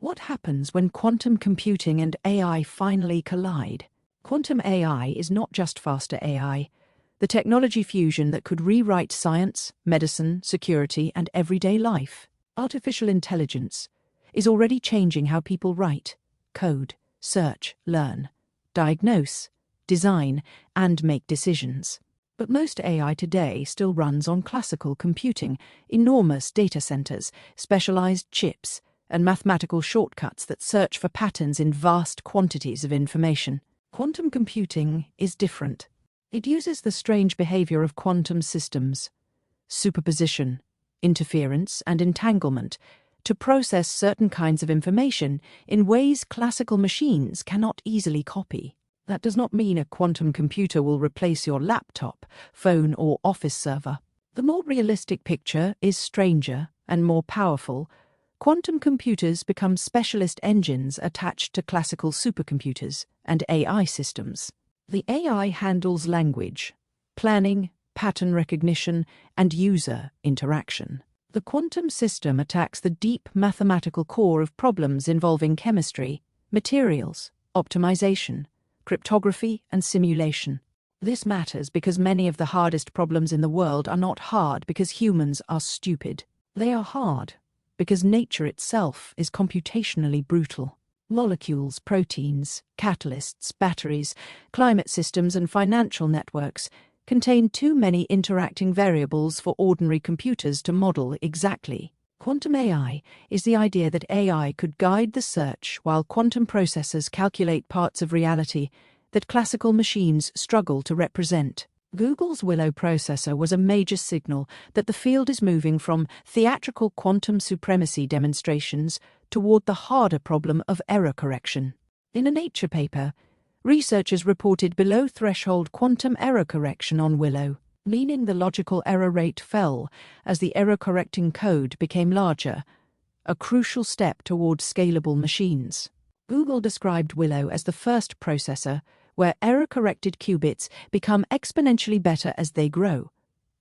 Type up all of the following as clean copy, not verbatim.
What happens when quantum computing and AI finally collide? Quantum AI is not just faster AI. The technology fusion that could rewrite science, medicine, security, and everyday life. Artificial intelligence is already changing how people write, code, search, learn, diagnose, design, and make decisions. But most AI today still runs on classical computing, enormous data centers, specialized chips, and mathematical shortcuts that search for patterns in vast quantities of information. Quantum computing is different. It uses the strange behavior of quantum systems, superposition, interference, and entanglement, to process certain kinds of information in ways classical machines cannot easily copy. That does not mean a quantum computer will replace your laptop, phone, or office server. The more realistic picture is stranger and more powerful. Quantum computers become specialist engines attached to classical supercomputers and AI systems. The AI handles language, planning, pattern recognition, and user interaction. The quantum system attacks the deep mathematical core of problems involving chemistry, materials, optimization, cryptography, and simulation. This matters because many of the hardest problems in the world are not hard because humans are stupid. They are hard because nature itself is computationally brutal. Molecules, proteins, catalysts, batteries, climate systems, and financial networks contain too many interacting variables for ordinary computers to model exactly. Quantum AI is the idea that AI could guide the search while quantum processors calculate parts of reality that classical machines struggle to represent. Google's Willow processor was a major signal that the field is moving from theatrical quantum supremacy demonstrations toward the harder problem of error correction. In a Nature paper, researchers reported below-threshold quantum error correction on Willow, meaning the logical error rate fell as the error-correcting code became larger, a crucial step toward scalable machines. Google described Willow as the first processor where error-corrected qubits become exponentially better as they grow,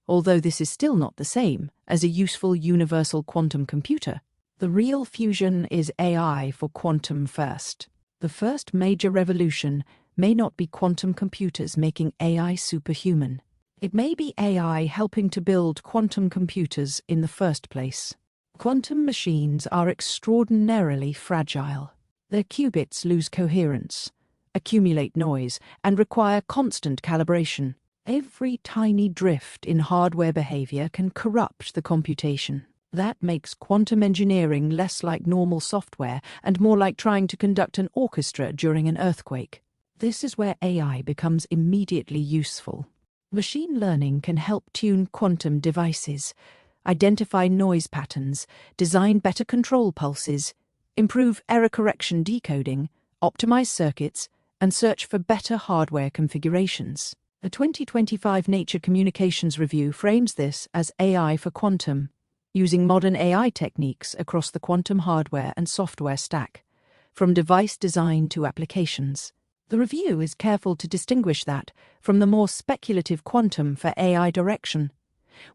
although this is still not the same as a useful universal quantum computer. The real fusion is AI for quantum first. The first major revolution may not be quantum computers making AI superhuman. It may be AI helping to build quantum computers in the first place. Quantum machines are extraordinarily fragile. Their qubits lose coherence, accumulate noise, and require constant calibration. Every tiny drift in hardware behavior can corrupt the computation. That makes quantum engineering less like normal software and more like trying to conduct an orchestra during an earthquake. This is where AI becomes immediately useful. Machine learning can help tune quantum devices, identify noise patterns, design better control pulses, improve error correction decoding, optimize circuits, and search for better hardware configurations. A 2025 Nature Communications review frames this as AI for quantum, using modern AI techniques across the quantum hardware and software stack, from device design to applications. The review is careful to distinguish that from the more speculative quantum for AI direction,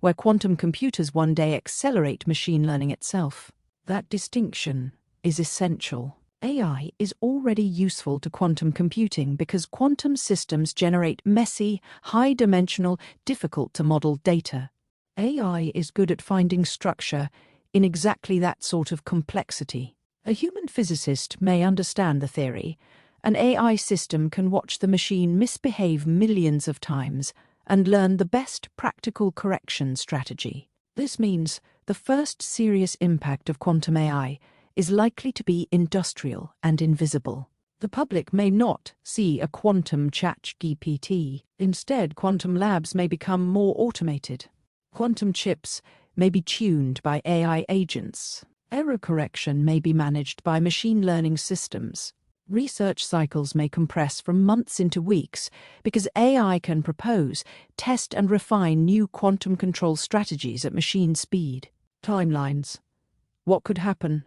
where quantum computers one day accelerate machine learning itself. That distinction is essential. AI is already useful to quantum computing because quantum systems generate messy, high-dimensional, difficult-to-model data. AI is good at finding structure in exactly that sort of complexity. A human physicist may understand the theory. An AI system can watch the machine misbehave millions of times and learn the best practical correction strategy. This means the first serious impact of quantum AI is likely to be industrial and invisible. The public may not see a quantum ChatGPT. Instead, quantum labs may become more automated. Quantum chips may be tuned by AI agents. Error correction may be managed by machine learning systems. Research cycles may compress from months into weeks because AI can propose, test, and refine new quantum control strategies at machine speed. Timelines. What could happen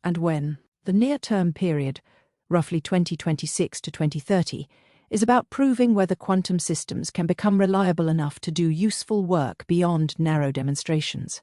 and when? The near-term period, roughly 2026 to 2030, is about proving whether quantum systems can become reliable enough to do useful work beyond narrow demonstrations.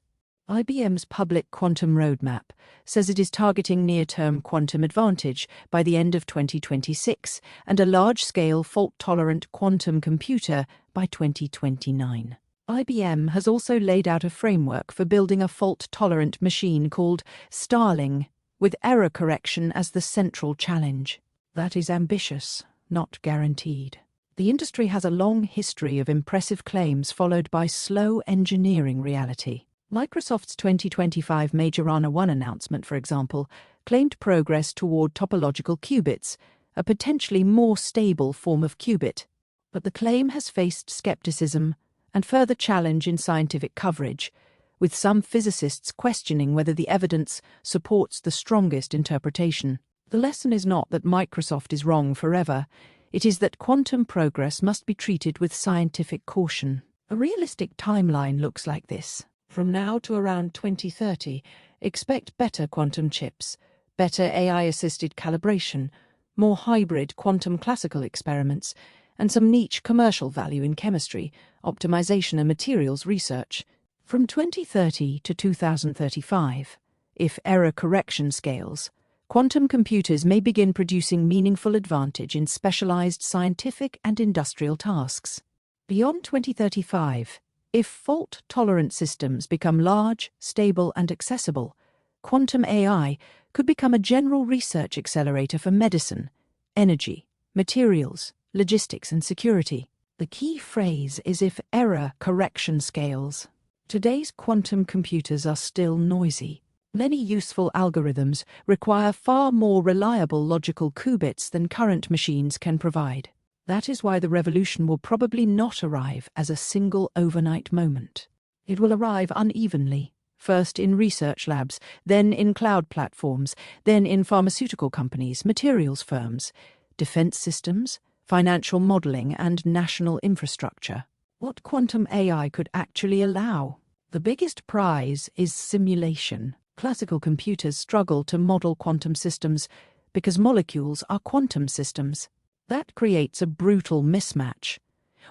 IBM's public quantum roadmap says it is targeting near-term quantum advantage by the end of 2026 and a large-scale fault-tolerant quantum computer by 2029. IBM has also laid out a framework for building a fault-tolerant machine called Starling, with error correction as the central challenge. That is ambitious, not guaranteed. The industry has a long history of impressive claims followed by slow engineering reality. Microsoft's 2025 Majorana 1 announcement, for example, claimed progress toward topological qubits, a potentially more stable form of qubit. But the claim has faced skepticism and further challenge in scientific coverage, with some physicists questioning whether the evidence supports the strongest interpretation. The lesson is not that Microsoft is wrong forever. It is that quantum progress must be treated with scientific caution. A realistic timeline looks like this. From now to around 2030, expect better quantum chips, better AI-assisted calibration, more hybrid quantum classical experiments, and some niche commercial value in chemistry, optimization and materials research. From 2030 to 2035, if error correction scales, quantum computers may begin producing meaningful advantage in specialized scientific and industrial tasks. Beyond 2035, if fault-tolerant systems become large, stable, and accessible, quantum AI could become a general research accelerator for medicine, energy, materials, logistics, and security. The key phrase is if error correction scales. Today's quantum computers are still noisy. Many useful algorithms require far more reliable logical qubits than current machines can provide. That is why the revolution will probably not arrive as a single overnight moment. It will arrive unevenly, first in research labs, then in cloud platforms, then in pharmaceutical companies, materials firms, defense systems, financial modeling, and national infrastructure. What quantum AI could actually allow? The biggest prize is simulation. Classical computers struggle to model quantum systems because molecules are quantum systems. That creates a brutal mismatch.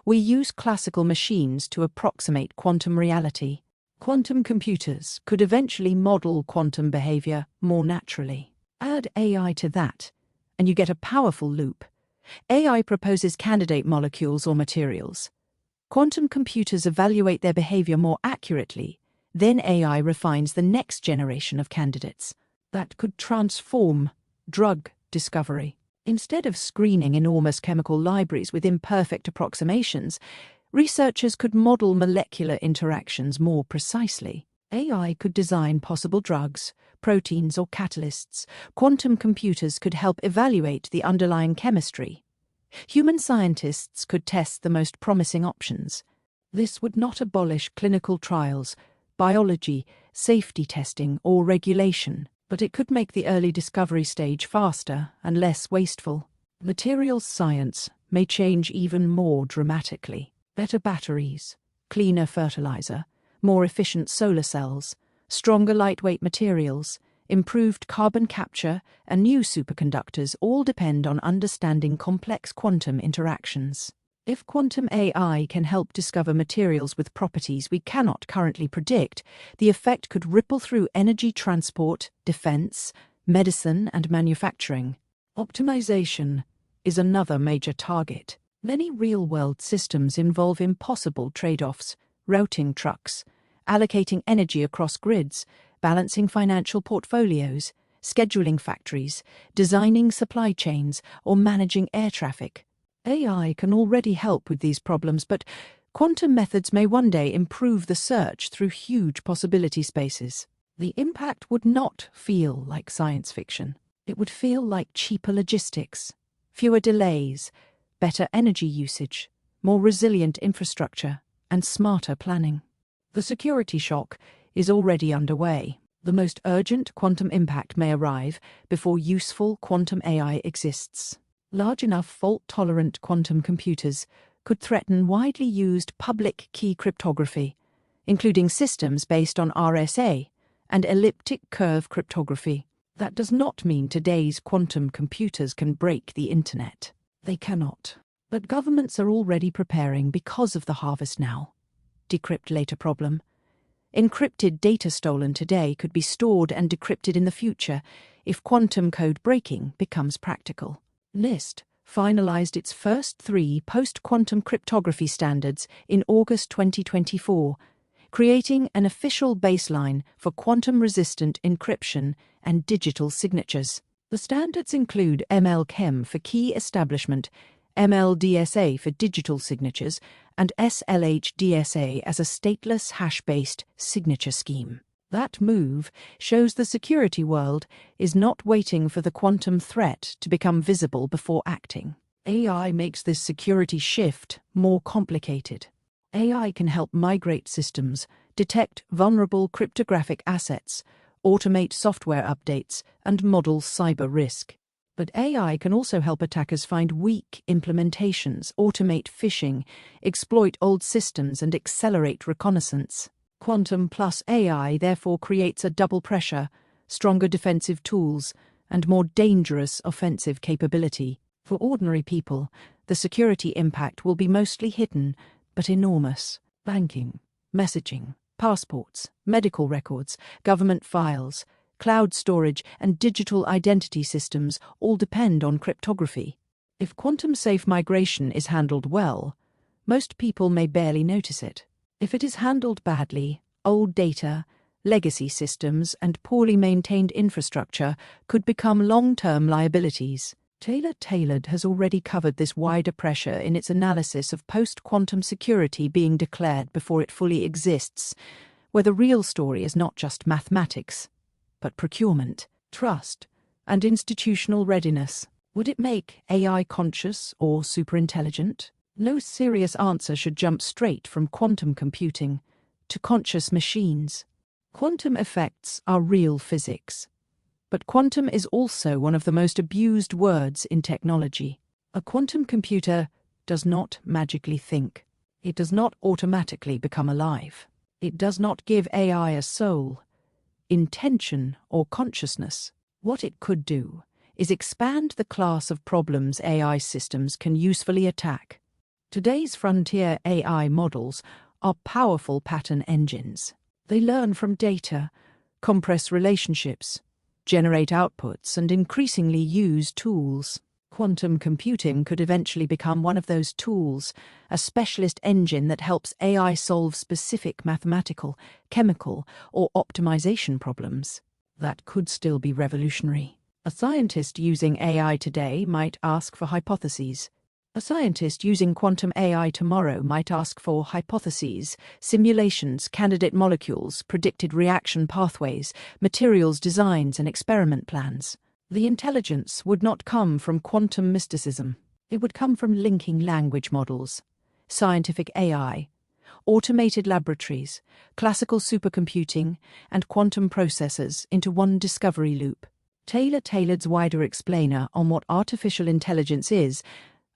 We use classical machines to approximate quantum reality. Quantum computers could eventually model quantum behavior more naturally. Add AI to that, and you get a powerful loop. AI proposes candidate molecules or materials. Quantum computers evaluate their behavior more accurately. Then AI refines the next generation of candidates. That could transform drug discovery. Instead of screening enormous chemical libraries with imperfect approximations, researchers could model molecular interactions more precisely. AI could design possible drugs, proteins, or catalysts. Quantum computers could help evaluate the underlying chemistry. Human scientists could test the most promising options. This would not abolish clinical trials, biology, safety testing, or regulation, but it could make the early discovery stage faster and less wasteful. Materials science may change even more dramatically. Better batteries, cleaner fertilizer, more efficient solar cells, stronger lightweight materials, improved carbon capture, and new superconductors all depend on understanding complex quantum interactions. If quantum AI can help discover materials with properties we cannot currently predict, the effect could ripple through energy transport, defense, medicine, and manufacturing. Optimization is another major target. Many real-world systems involve impossible trade-offs, routing trucks, allocating energy across grids, balancing financial portfolios, scheduling factories, designing supply chains, or managing air traffic. AI can already help with these problems, but quantum methods may one day improve the search through huge possibility spaces. The impact would not feel like science fiction. It would feel like cheaper logistics, fewer delays, better energy usage, more resilient infrastructure, and smarter planning. The security shock is already underway. The most urgent quantum impact may arrive before useful quantum AI exists. Large enough fault-tolerant quantum computers could threaten widely used public key cryptography, including systems based on RSA and elliptic curve cryptography. That does not mean today's quantum computers can break the internet. They cannot. But governments are already preparing because of the harvest now, decrypt later problem. Encrypted data stolen today could be stored and decrypted in the future if quantum code breaking becomes practical. NIST finalized its first 3 post-quantum cryptography standards in August 2024, creating an official baseline for quantum-resistant encryption and digital signatures. The standards include ML-Chem for key establishment, ML-DSA for digital signatures, and SLH-DSA as a stateless hash-based signature scheme. That move shows the security world is not waiting for the quantum threat to become visible before acting. AI makes this security shift more complicated. AI can help migrate systems, detect vulnerable cryptographic assets, automate software updates, and model cyber risk. But AI can also help attackers find weak implementations, automate phishing, exploit old systems, and accelerate reconnaissance. Quantum plus AI therefore creates a double pressure, stronger defensive tools, and more dangerous offensive capability. For ordinary people, the security impact will be mostly hidden, but enormous. Banking, messaging, passports, medical records, government files, cloud storage, and digital identity systems all depend on cryptography. If quantum-safe migration is handled well, most people may barely notice it. If it is handled badly, old data, legacy systems, and poorly maintained infrastructure could become long-term liabilities. Taylor Tailored has already covered this wider pressure in its analysis of post-quantum security being declared before it fully exists, where the real story is not just mathematics, but procurement, trust, and institutional readiness. Would it make AI conscious or superintelligent? No serious answer should jump straight from quantum computing to conscious machines. Quantum effects are real physics. But quantum is also one of the most abused words in technology. A quantum computer does not magically think. It does not automatically become alive. It does not give AI a soul, intention, or consciousness. What it could do is expand the class of problems AI systems can usefully attack. Today's frontier AI models are powerful pattern engines. They learn from data, compress relationships, generate outputs, and increasingly use tools. Quantum computing could eventually become one of those tools, a specialist engine that helps AI solve specific mathematical, chemical, or optimization problems. That could still be revolutionary. A scientist using AI today might ask for hypotheses. A scientist using quantum AI tomorrow might ask for hypotheses, simulations, candidate molecules, predicted reaction pathways, materials designs, and experiment plans. The intelligence would not come from quantum mysticism. It would come from linking language models, scientific AI, automated laboratories, classical supercomputing, and quantum processors into one discovery loop. Taylor Tailored's wider explainer on what artificial intelligence is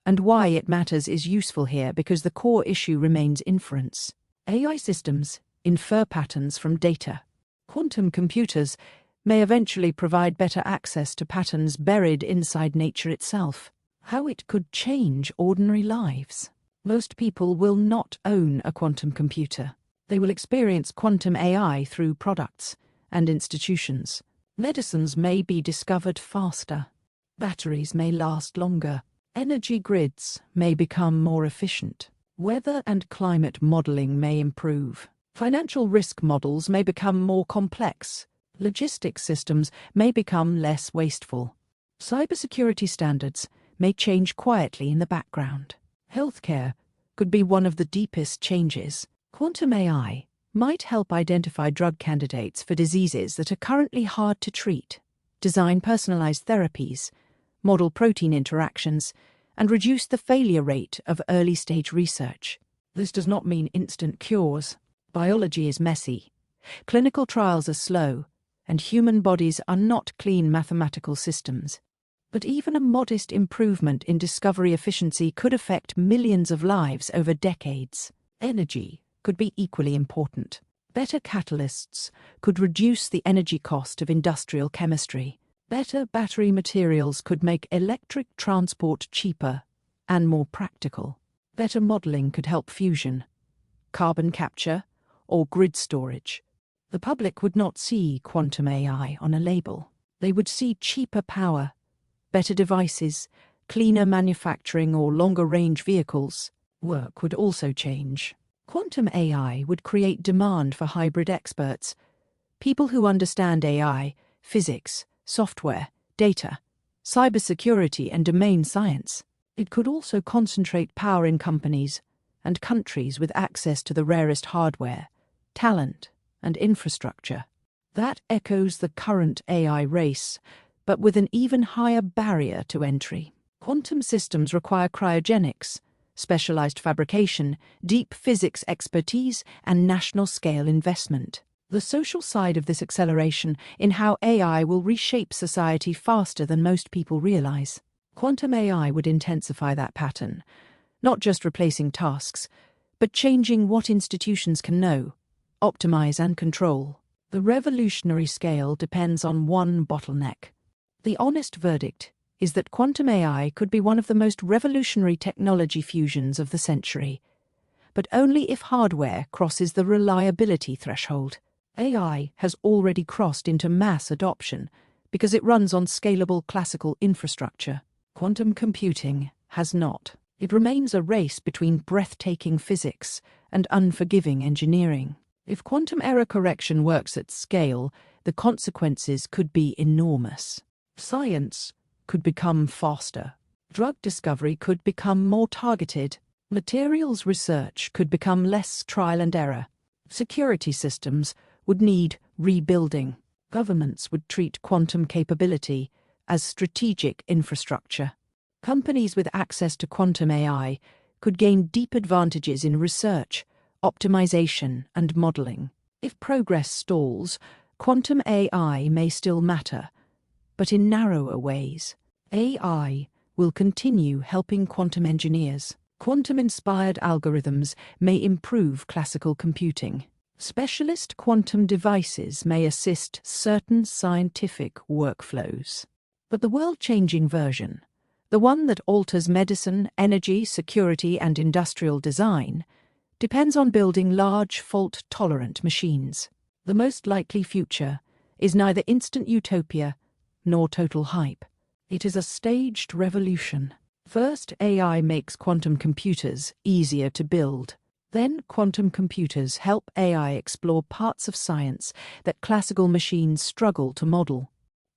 and why it matters is useful here because the core issue remains inference. AI systems infer patterns from data. Quantum computers may eventually provide better access to patterns buried inside nature itself. How it could change ordinary lives. Most people will not own a quantum computer. They will experience quantum AI through products and institutions. Medicines may be discovered faster. Batteries may last longer. Energy grids may become more efficient. Weather and climate modeling may improve. Financial risk models may become more complex. Logistics systems may become less wasteful. Cybersecurity standards may change quietly in the background. Healthcare could be one of the deepest changes. Quantum AI might help identify drug candidates for diseases that are currently hard to treat, design personalized therapies, model protein interactions, and reduce the failure rate of early-stage research. This does not mean instant cures. Biology is messy. Clinical trials are slow, and human bodies are not clean mathematical systems. But even a modest improvement in discovery efficiency could affect millions of lives over decades. Energy could be equally important. Better catalysts could reduce the energy cost of industrial chemistry. Better battery materials could make electric transport cheaper and more practical. Better modeling could help fusion, carbon capture, or grid storage. The public would not see quantum AI on a label. They would see cheaper power, better devices, cleaner manufacturing or longer-range vehicles. Work would also change. Quantum AI would create demand for hybrid experts, people who understand AI, physics, software, data, cybersecurity and domain science. It could also concentrate power in companies and countries with access to the rarest hardware, talent, and infrastructure. That echoes the current AI race, but with an even higher barrier to entry. Quantum systems require cryogenics, specialized fabrication, deep physics expertise, and national-scale investment. The social side of this acceleration in how AI will reshape society faster than most people realize. Quantum AI would intensify that pattern, not just replacing tasks, but changing what institutions can know, optimize and control. The revolutionary scale depends on one bottleneck. The honest verdict is that quantum AI could be one of the most revolutionary technology fusions of the century, but only if hardware crosses the reliability threshold. AI has already crossed into mass adoption because it runs on scalable classical infrastructure. Quantum computing has not. It remains a race between breathtaking physics and unforgiving engineering. If quantum error correction works at scale, the consequences could be enormous. Science could become faster. Drug discovery could become more targeted. Materials research could become less trial and error. Security systems would need rebuilding. Governments would treat quantum capability as strategic infrastructure. Companies with access to quantum AI could gain deep advantages in research, optimization, and modeling. If progress stalls, quantum AI may still matter, but in narrower ways. AI will continue helping quantum engineers. Quantum-inspired algorithms may improve classical computing. Specialist quantum devices may assist certain scientific workflows. But the world-changing version, the one that alters medicine, energy, security, and industrial design, depends on building large, fault-tolerant machines. The most likely future is neither instant utopia nor total hype. It is a staged revolution. First, AI makes quantum computers easier to build. Then, quantum computers help AI explore parts of science that classical machines struggle to model.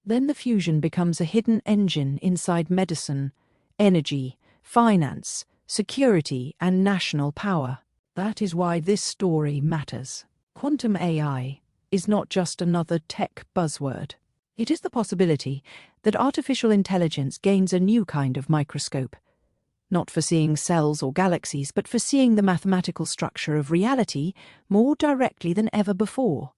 Then the fusion becomes a hidden engine inside medicine, energy, finance, security, and national power. That is why this story matters. Quantum AI is not just another tech buzzword. It is the possibility that artificial intelligence gains a new kind of microscope, not for seeing cells or galaxies, but for seeing the mathematical structure of reality more directly than ever before.